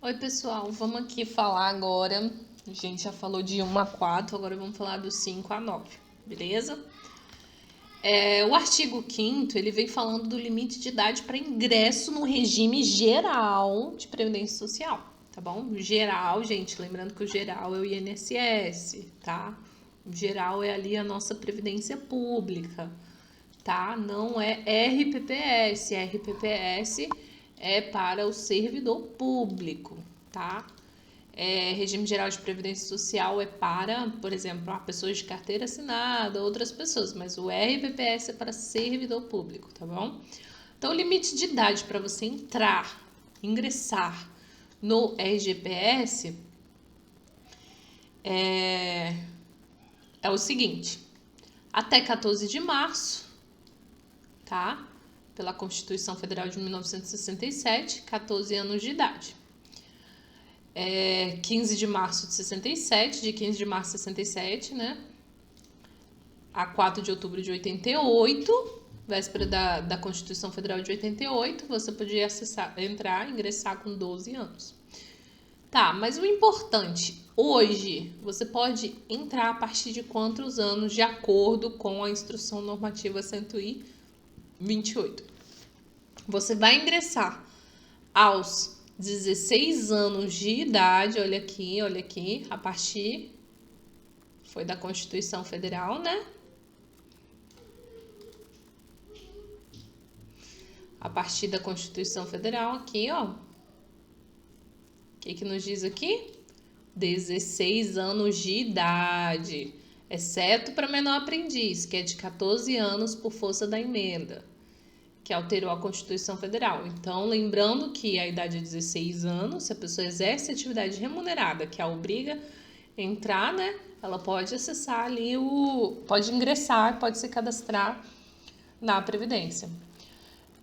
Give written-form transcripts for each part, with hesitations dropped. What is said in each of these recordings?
Oi, pessoal, vamos aqui falar agora. A gente já falou de 1 a 4, agora vamos falar do 5 a 9, beleza? O artigo 5º, ele vem falando do limite de idade para ingresso no regime geral de previdência social, tá bom? Geral, gente, lembrando que o geral é o INSS, tá? O geral é ali a nossa previdência pública, tá? Não é RPPS. RPPS é para o servidor público, tá? Regime Geral de Previdência Social é para, por exemplo, pessoas de carteira assinada, outras pessoas, mas o RPPS é para servidor público, tá bom? Então, o limite de idade para você ingressar no RGPS é o seguinte: até 14 de março, tá? Pela Constituição Federal de 1967, 14 anos de idade. 15 de março de 67, de 15 de março de 67, né? A 4 de outubro de 88, véspera da Constituição Federal de 88, você podia ingressar com 12 anos. Tá, mas o importante, hoje, você pode entrar a partir de quantos anos, de acordo com a Instrução Normativa 128. Você vai ingressar aos 16 anos de idade, olha aqui, a partir, foi da Constituição Federal, né? A partir da Constituição Federal, aqui, ó. O que nos diz aqui? 16 anos de idade, exceto para menor aprendiz, que é de 14 anos por força da emenda, que alterou a Constituição Federal. Então, lembrando que a idade é 16 anos, se a pessoa exerce atividade remunerada, que a obriga a entrar, né? Ela pode acessar ali pode ingressar, pode se cadastrar na Previdência.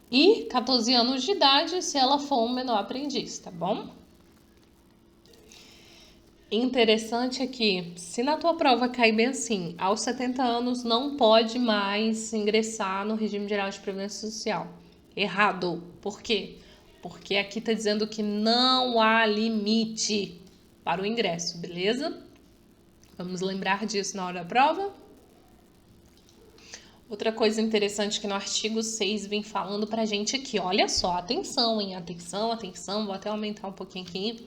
E 14 anos de idade, se ela for um menor aprendiz, tá bom? Interessante aqui, se na tua prova cair bem assim, aos 70 anos não pode mais ingressar no regime geral de previdência social. Errado. Por quê? Porque aqui tá dizendo que não há limite para o ingresso, beleza? Vamos lembrar disso na hora da prova. Outra coisa interessante que no artigo 6 vem falando pra gente aqui, olha só, atenção, hein? Atenção, vou até aumentar um pouquinho aqui.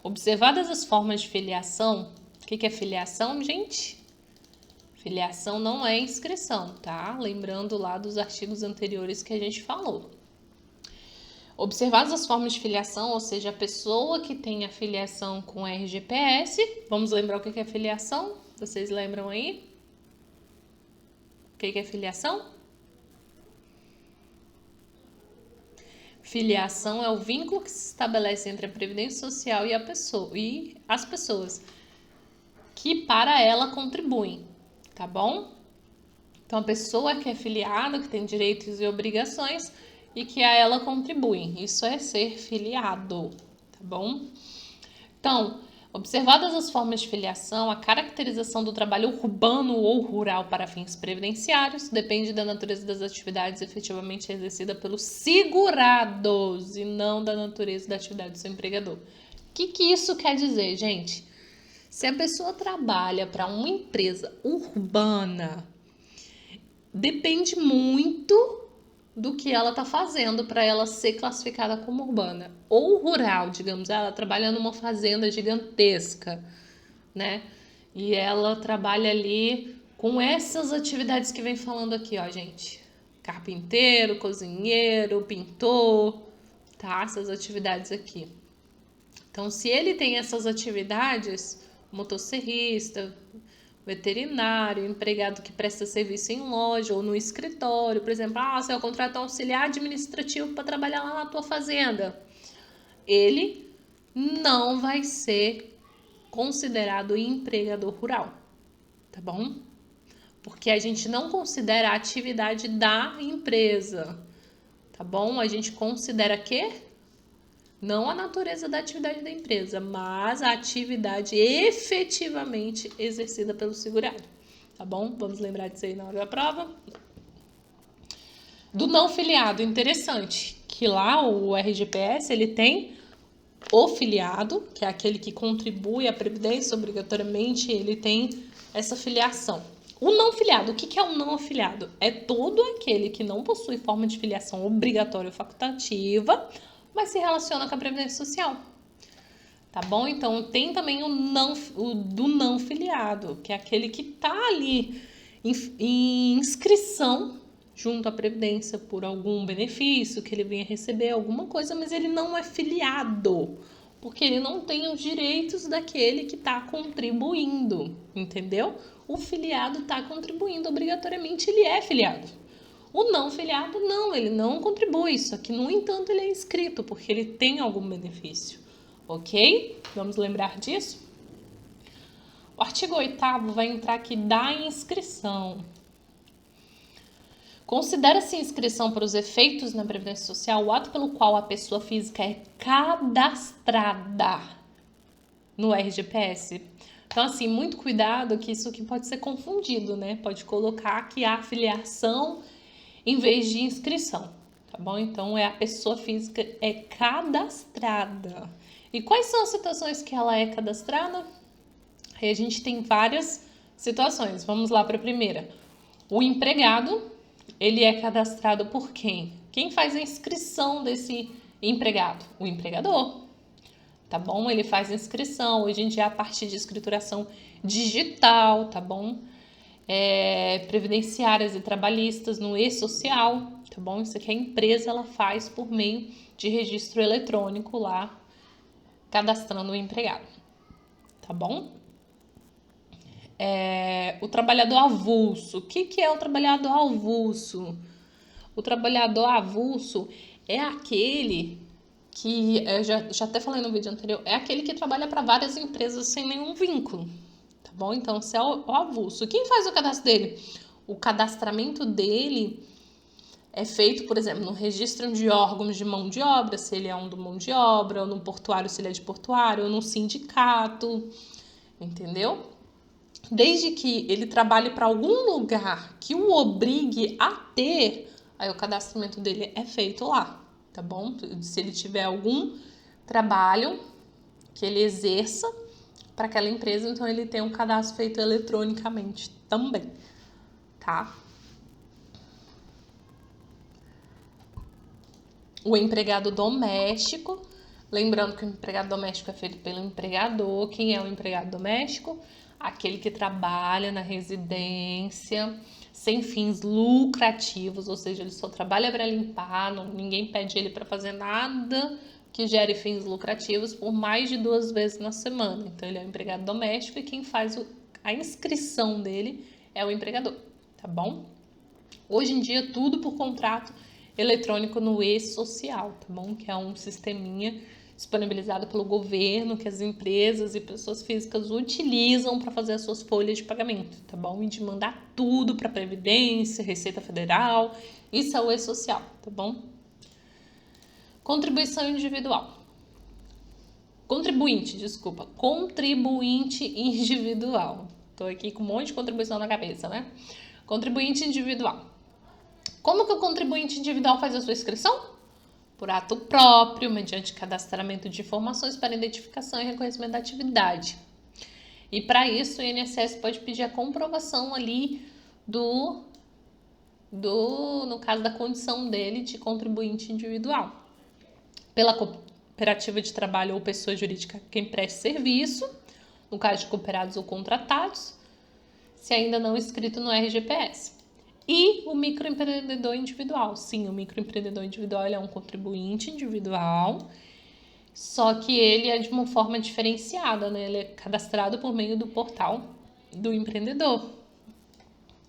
Observadas as formas de filiação, o que é filiação, gente? Filiação não é inscrição, tá? Lembrando lá dos artigos anteriores que a gente falou. Observadas as formas de filiação, ou seja, a pessoa que tem a filiação com a RGPS, vamos lembrar o que é filiação? Vocês lembram aí? O que é filiação? Filiação é o vínculo que se estabelece entre a Previdência Social e as pessoas que para ela contribuem, tá bom? Então, a pessoa que é filiada, que tem direitos e obrigações e que a ela contribuem. Isso é ser filiado, tá bom? Então, observadas as formas de filiação, a caracterização do trabalho urbano ou rural para fins previdenciários depende da natureza das atividades efetivamente exercidas pelos segurados e não da natureza da atividade do seu empregador. O que isso quer dizer, gente? Se a pessoa trabalha para uma empresa urbana, depende muito do que ela está fazendo para ela ser classificada como urbana. Ou rural, digamos, ela trabalha numa fazenda gigantesca, né? E ela trabalha ali com essas atividades que vem falando aqui, ó, gente. Carpinteiro, cozinheiro, pintor, tá? Essas atividades aqui. Então, se ele tem essas atividades, motosserrista, veterinário, empregado que presta serviço em loja ou no escritório, por exemplo, você vai contratar um auxiliar administrativo para trabalhar lá na tua fazenda. Ele não vai ser considerado empregador rural, tá bom? Porque a gente não considera a atividade da empresa, tá bom? A gente considera que não a natureza da atividade da empresa, mas a atividade efetivamente exercida pelo segurado, tá bom? Vamos lembrar disso aí na hora da prova. Do não filiado, interessante, que lá o RGPS, ele tem o filiado, que é aquele que contribui à Previdência obrigatoriamente, ele tem essa filiação. O não filiado, o que é o não afiliado? É todo aquele que não possui forma de filiação obrigatória ou facultativa, mas se relaciona com a Previdência Social. Tá bom? Então, tem também o do não filiado, que é aquele que está ali em inscrição junto à Previdência por algum benefício que ele venha receber, alguma coisa, mas ele não é filiado, porque ele não tem os direitos daquele que está contribuindo, entendeu? O filiado está contribuindo obrigatoriamente, ele é filiado. O não filiado, não, ele não contribui, só que, no entanto, ele é inscrito, porque ele tem algum benefício, ok? Vamos lembrar disso? O artigo 8º vai entrar aqui da inscrição. Considera-se inscrição para os efeitos na Previdência Social o ato pelo qual a pessoa física é cadastrada no RGPS. Então, assim, muito cuidado que isso aqui pode ser confundido, né? Pode colocar que há filiação em vez de inscrição, tá bom? Então, a pessoa física é cadastrada. E quais são as situações que ela é cadastrada? Aí a gente tem várias situações. Vamos lá para a primeira. O empregado, ele é cadastrado por quem? Quem faz a inscrição desse empregado? O empregador, tá bom? Ele faz a inscrição, hoje em dia a partir de escrituração digital, tá bom? Previdenciárias e trabalhistas no e-social, tá bom? Isso aqui a empresa ela faz por meio de registro eletrônico lá, cadastrando o empregado, tá bom? O trabalhador avulso. O que é o trabalhador avulso? O trabalhador avulso é aquele que, eu já até falei no vídeo anterior, é aquele que trabalha para várias empresas sem nenhum vínculo, tá bom? Então, esse é o avulso. Quem faz o cadastro dele? O cadastramento dele é feito, por exemplo, no registro de órgãos de mão de obra, se ele é um do mão de obra, ou no portuário, se ele é de portuário, ou no sindicato, entendeu? Desde que ele trabalhe para algum lugar que o obrigue a ter, aí o cadastramento dele é feito lá, tá bom? Se ele tiver algum trabalho que ele exerça para aquela empresa, então ele tem um cadastro feito eletronicamente também, tá? O empregado doméstico, lembrando que o empregado doméstico é feito pelo empregador. Quem é o empregado doméstico? Aquele que trabalha na residência sem fins lucrativos, ou seja, ele só trabalha para limpar, ninguém pede ele para fazer nada que gere fins lucrativos por mais de 2 vezes na semana. Então, ele é o empregado doméstico e quem faz a inscrição dele é o empregador, tá bom? Hoje em dia, tudo por contrato eletrônico no e-social, tá bom? Que é um sisteminha disponibilizado pelo governo, que as empresas e pessoas físicas utilizam para fazer as suas folhas de pagamento, tá bom? E de mandar tudo para a Previdência, Receita Federal, isso é o e-social, tá bom? Contribuição individual. Contribuinte individual. Tô aqui com um monte de contribuição na cabeça, né? Contribuinte individual. Como que o contribuinte individual faz a sua inscrição? Por ato próprio, mediante cadastramento de informações para identificação e reconhecimento da atividade. E para isso, o INSS pode pedir a comprovação ali no caso da condição dele de contribuinte individual. Pela cooperativa de trabalho ou pessoa jurídica quem preste serviço, no caso de cooperados ou contratados, se ainda não inscrito no RGPS. E o microempreendedor individual. Sim, o microempreendedor individual ele é um contribuinte individual, só que ele é de uma forma diferenciada, né? Ele é cadastrado por meio do portal do empreendedor.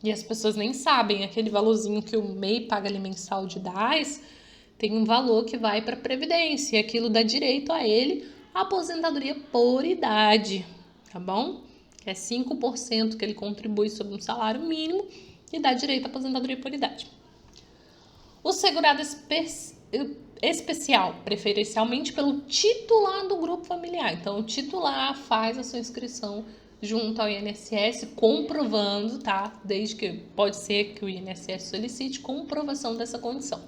E as pessoas nem sabem, aquele valorzinho que o MEI paga ali mensal de DAS, tem um valor que vai para a Previdência, e aquilo dá direito a ele a aposentadoria por idade, tá bom? Que é 5% que ele contribui sobre um salário mínimo, e dá direito à aposentadoria por idade. O segurado especial, preferencialmente pelo titular do grupo familiar. Então, o titular faz a sua inscrição junto ao INSS, comprovando, tá? Desde que pode ser que o INSS solicite comprovação dessa condição.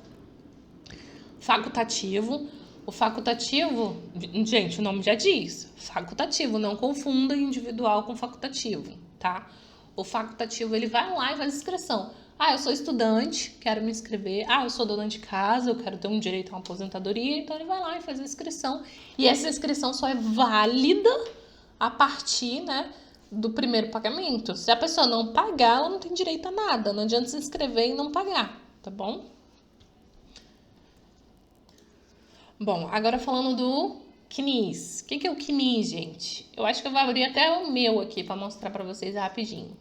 Facultativo. O facultativo, gente, o nome já diz, facultativo, não confunda individual com facultativo, tá? O facultativo, ele vai lá e faz inscrição. Ah, eu sou estudante, quero me inscrever. Ah, eu sou dona de casa, eu quero ter um direito a uma aposentadoria. Então, ele vai lá e faz a inscrição. E essa inscrição só é válida a partir, né, do primeiro pagamento. Se a pessoa não pagar, ela não tem direito a nada. Não adianta se inscrever e não pagar, tá bom? Bom, agora falando do CNIS. O que é o CNIS, gente? Eu acho que eu vou abrir até o meu aqui para mostrar para vocês rapidinho.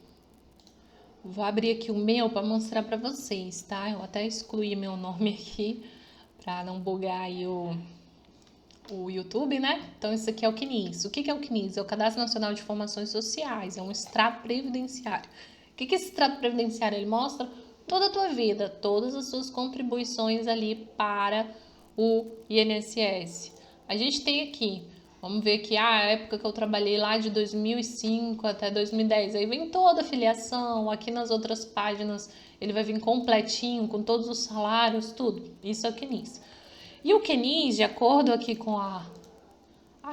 Vou abrir aqui o meu para mostrar para vocês, tá? Eu até excluí meu nome aqui para não bugar aí o YouTube, né? Então, isso aqui é o CNIS. O que é o CNIS? É o Cadastro Nacional de Informações Sociais, é um extrato previdenciário. O que esse extrato previdenciário? Ele mostra toda a tua vida, todas as suas contribuições ali para o INSS. A gente tem aqui, vamos ver aqui, a época que eu trabalhei lá de 2005 até 2010, aí vem toda a filiação, aqui nas outras páginas ele vai vir completinho, com todos os salários, tudo. Isso é o CNIS. E o CNIS, de acordo aqui com a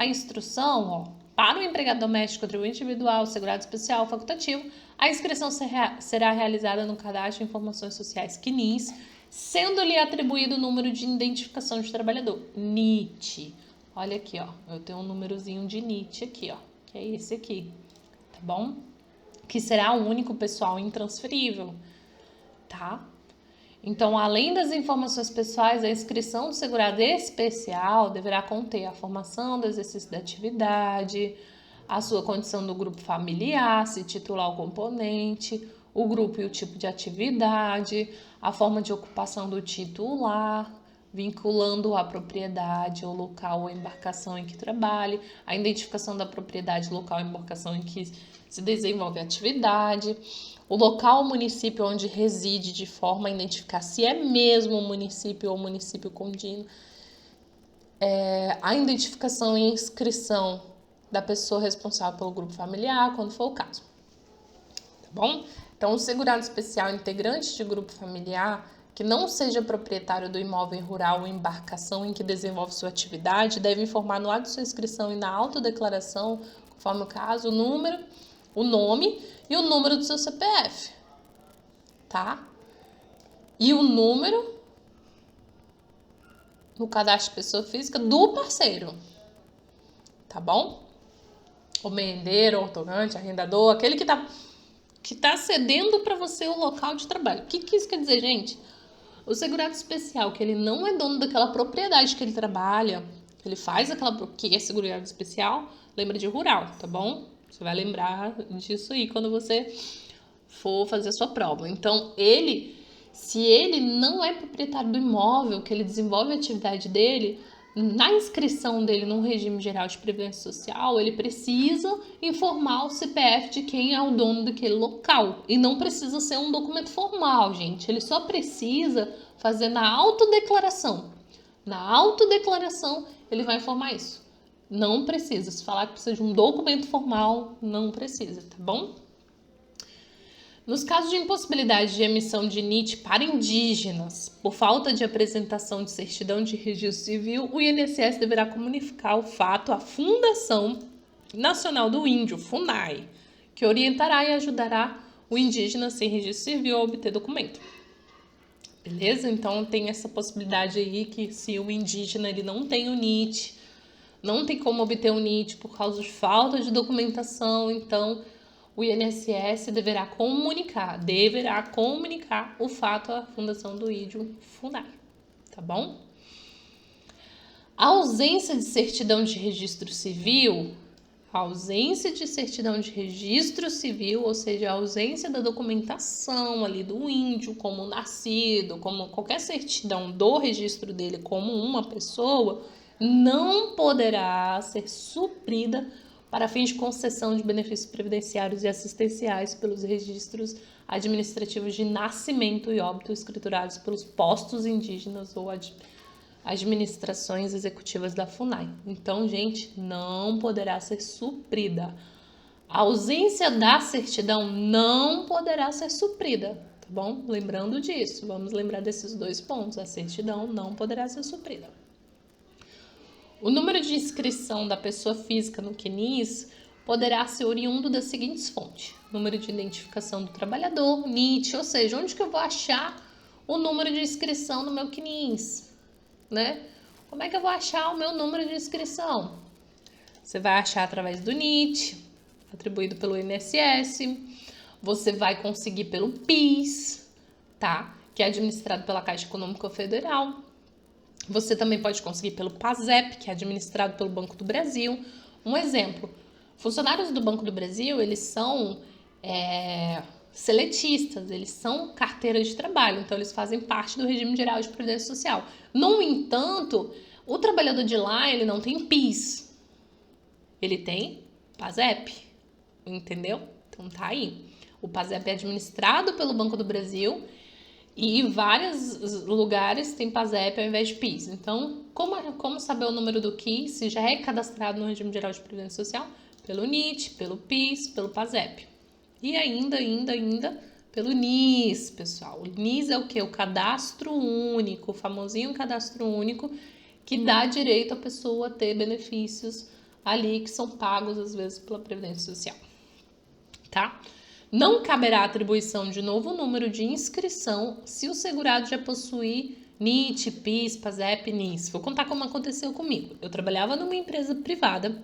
instrução, ó, para o empregado doméstico, contribuinte individual, segurado especial, facultativo, a inscrição será realizada no Cadastro de Informações Sociais CNIS, sendo-lhe atribuído o número de identificação de trabalhador, NIT. Olha aqui, ó, eu tenho um númerozinho de NIT aqui, ó, que é esse aqui, tá bom? Que será o único, pessoal, intransferível, tá? Então, além das informações pessoais, a inscrição do segurado especial deverá conter a formação do exercício da atividade, a sua condição do grupo familiar, se titular o componente, o grupo e o tipo de atividade, a forma de ocupação do titular, vinculando a propriedade, o local ou embarcação em que trabalhe, a identificação da propriedade, local ou embarcação em que se desenvolve a atividade, o local ou município onde reside, de forma a identificar se é mesmo um município ou município contínuo, a identificação e inscrição da pessoa responsável pelo grupo familiar, quando for o caso. Tá bom? Então, o segurado especial integrante de grupo familiar que não seja proprietário do imóvel rural ou embarcação em que desenvolve sua atividade deve informar no ato de sua inscrição e na autodeclaração, conforme o caso, o nome e o número do seu CPF, tá? E o número no cadastro de pessoa física do parceiro, tá bom? O merendeiro, o outorgante, arrendador, aquele que tá cedendo para você o local de trabalho. O que isso quer dizer, gente? O segurado especial, que ele não é dono daquela propriedade que ele trabalha, ele faz que é segurado especial, lembra de rural, tá bom? Você vai lembrar disso aí quando você for fazer a sua prova. Então, se ele não é proprietário do imóvel, que ele desenvolve a atividade dele, na inscrição dele no regime geral de previdência social, ele precisa informar o CPF de quem é o dono daquele local. E não precisa ser um documento formal, gente. Ele só precisa fazer na autodeclaração. Na autodeclaração, ele vai informar isso. Não precisa. Se falar que precisa de um documento formal, não precisa, tá bom? Nos casos de impossibilidade de emissão de NIT para indígenas, por falta de apresentação de certidão de registro civil, o INSS deverá comunicar o fato à Fundação Nacional do Índio, FUNAI, que orientará e ajudará o indígena sem registro civil a obter documento. Beleza? Então, tem essa possibilidade aí que se o indígena ele não tem o NIT, não tem como obter o NIT por causa de falta de documentação, então o INSS deverá comunicar o fato à Fundação do Índio FUNAI, tá bom? A ausência de certidão de registro civil, ou seja, a ausência da documentação ali do índio como nascido, como qualquer certidão do registro dele como uma pessoa, não poderá ser suprida para fins de concessão de benefícios previdenciários e assistenciais pelos registros administrativos de nascimento e óbito escriturados pelos postos indígenas ou administrações executivas da FUNAI. Então, gente, não poderá ser suprida. A ausência da certidão não poderá ser suprida, tá bom? Lembrando disso, vamos lembrar desses dois pontos. A certidão não poderá ser suprida. O número de inscrição da pessoa física no CNIS poderá ser oriundo das seguintes fontes: número de identificação do trabalhador, NIT, ou seja, onde que eu vou achar o número de inscrição no meu CNIS, né? Como é que eu vou achar o meu número de inscrição? Você vai achar através do NIT, atribuído pelo INSS, você vai conseguir pelo PIS, tá? Que é administrado pela Caixa Econômica Federal. Você também pode conseguir pelo PASEP, que é administrado pelo Banco do Brasil. Um exemplo, funcionários do Banco do Brasil, eles são seletistas, eles são carteira de trabalho, então eles fazem parte do regime geral de previdência social. No entanto, o trabalhador de lá, ele não tem PIS, ele tem PASEP, entendeu? Então tá aí. O PASEP é administrado pelo Banco do Brasil e vários lugares tem PASEP ao invés de PIS. Então, como saber o número do KIS, se já é cadastrado no regime geral de previdência social? Pelo NIT, pelo PIS, pelo PASEP. E ainda, pelo NIS, pessoal. O NIS é o quê? O cadastro único, o famosinho cadastro único, que dá direito à pessoa a ter benefícios ali que são pagos, às vezes, pela Previdência Social. Tá? Não caberá atribuição de novo número de inscrição se o segurado já possuir NIT, PIS, PASEP, NIS. Vou contar como aconteceu comigo. Eu trabalhava numa empresa privada,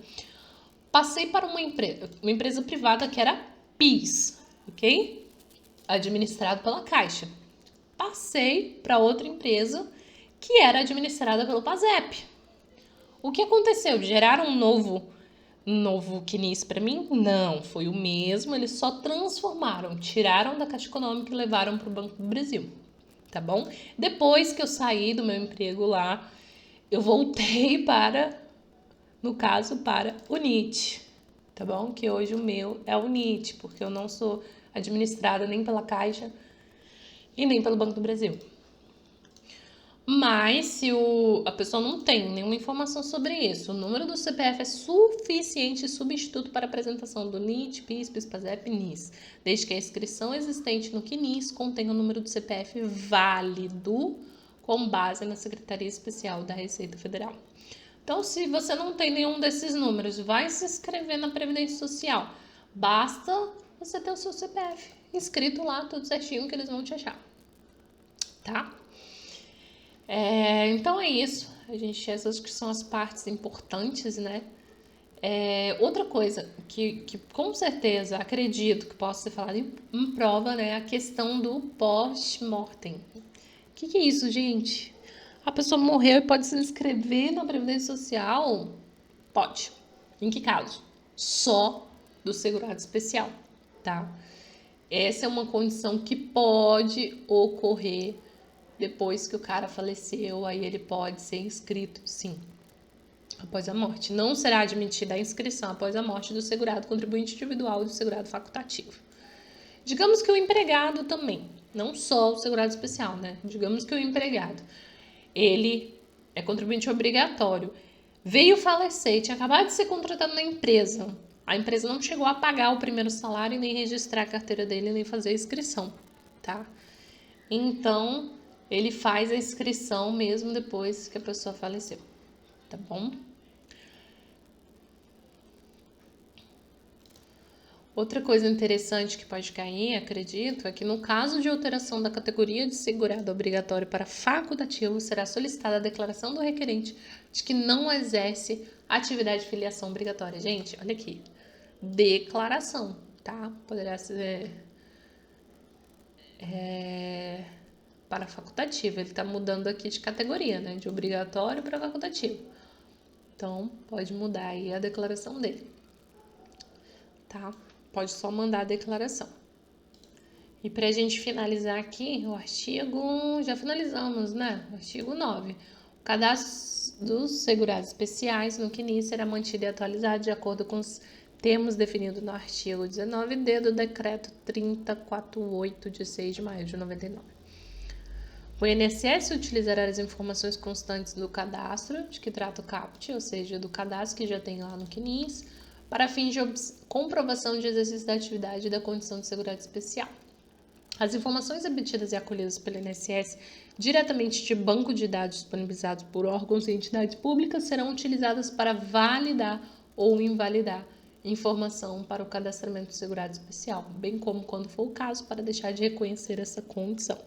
passei para uma empresa privada que era PIS, ok? Administrado pela Caixa. Passei para outra empresa que era administrada pelo PASEP. O que aconteceu? Geraram um novo CNIS para mim? Não, foi o mesmo, eles só transformaram, tiraram da Caixa Econômica e levaram para o Banco do Brasil, tá bom? Depois que eu saí do meu emprego lá, eu voltei no caso, para o NIT, tá bom? Que hoje o meu é o NIT, porque eu não sou administrada nem pela Caixa e nem pelo Banco do Brasil. Mas se a pessoa não tem nenhuma informação sobre isso, o número do CPF é suficiente substituto para apresentação do NIT, PIS, PASEP, NIS, desde que a inscrição existente no CNIS contenha o número do CPF válido com base na Secretaria Especial da Receita Federal. Então, se você não tem nenhum desses números, vai se inscrever na Previdência Social. Basta você ter o seu CPF inscrito lá, tudo certinho, que eles vão te achar, tá? Então é isso, essas que são as partes importantes, né? Outra coisa que com certeza acredito que possa ser falada em prova, né? A questão do post-mortem. O que é isso, gente? A pessoa morreu e pode se inscrever na Previdência Social? Pode. Em que caso? Só do segurado especial, tá? Essa é uma condição que pode ocorrer depois que o cara faleceu, aí ele pode ser inscrito, sim, após a morte. Não será admitida a inscrição após a morte do segurado contribuinte individual e do segurado facultativo. Digamos que o empregado também, não só o segurado especial, né? Digamos que o empregado, ele é contribuinte obrigatório, veio falecer, tinha acabado de ser contratado na empresa, a empresa não chegou a pagar o primeiro salário, nem registrar a carteira dele, nem fazer a inscrição, tá? Então, ele faz a inscrição mesmo depois que a pessoa faleceu, tá bom? Outra coisa interessante que pode cair, acredito, é que no caso de alteração da categoria de segurado obrigatório para facultativo, será solicitada a declaração do requerente de que não exerce atividade de filiação obrigatória. Gente, olha aqui. Declaração, tá? Poderá ser para facultativo. Ele está mudando aqui de categoria, né? De obrigatório para facultativo. Então, pode mudar aí a declaração dele, tá? Pode só mandar a declaração. E para a gente finalizar aqui, o artigo, já finalizamos, né? O artigo 9. O cadastro dos segurados especiais no CNIS será mantido e atualizado de acordo com os termos definidos no artigo 19D do Decreto 3048, de 6 de maio de 99. O INSS utilizará as informações constantes do cadastro, de que trata o CAPT, ou seja, do cadastro que já tem lá no CNIS, para fins de comprovação de exercício da atividade e da condição de segurado especial. As informações obtidas e acolhidas pelo INSS diretamente de banco de dados disponibilizados por órgãos e entidades públicas serão utilizadas para validar ou invalidar informação para o cadastramento do segurado especial, bem como, quando for o caso, para deixar de reconhecer essa condição.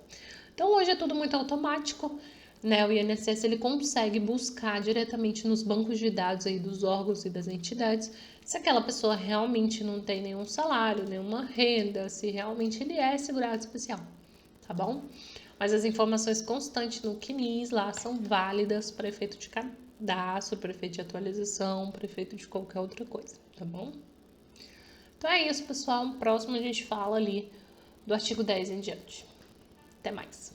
Então, hoje é tudo muito automático, né? O INSS ele consegue buscar diretamente nos bancos de dados aí dos órgãos e das entidades se aquela pessoa realmente não tem nenhum salário, nenhuma renda, se realmente ele é segurado especial, tá bom? Mas as informações constantes no CNIS lá são válidas para efeito de cadastro, para efeito de atualização, para efeito de qualquer outra coisa, tá bom? Então é isso, pessoal. No próximo a gente fala ali do artigo 10 em diante. Até mais.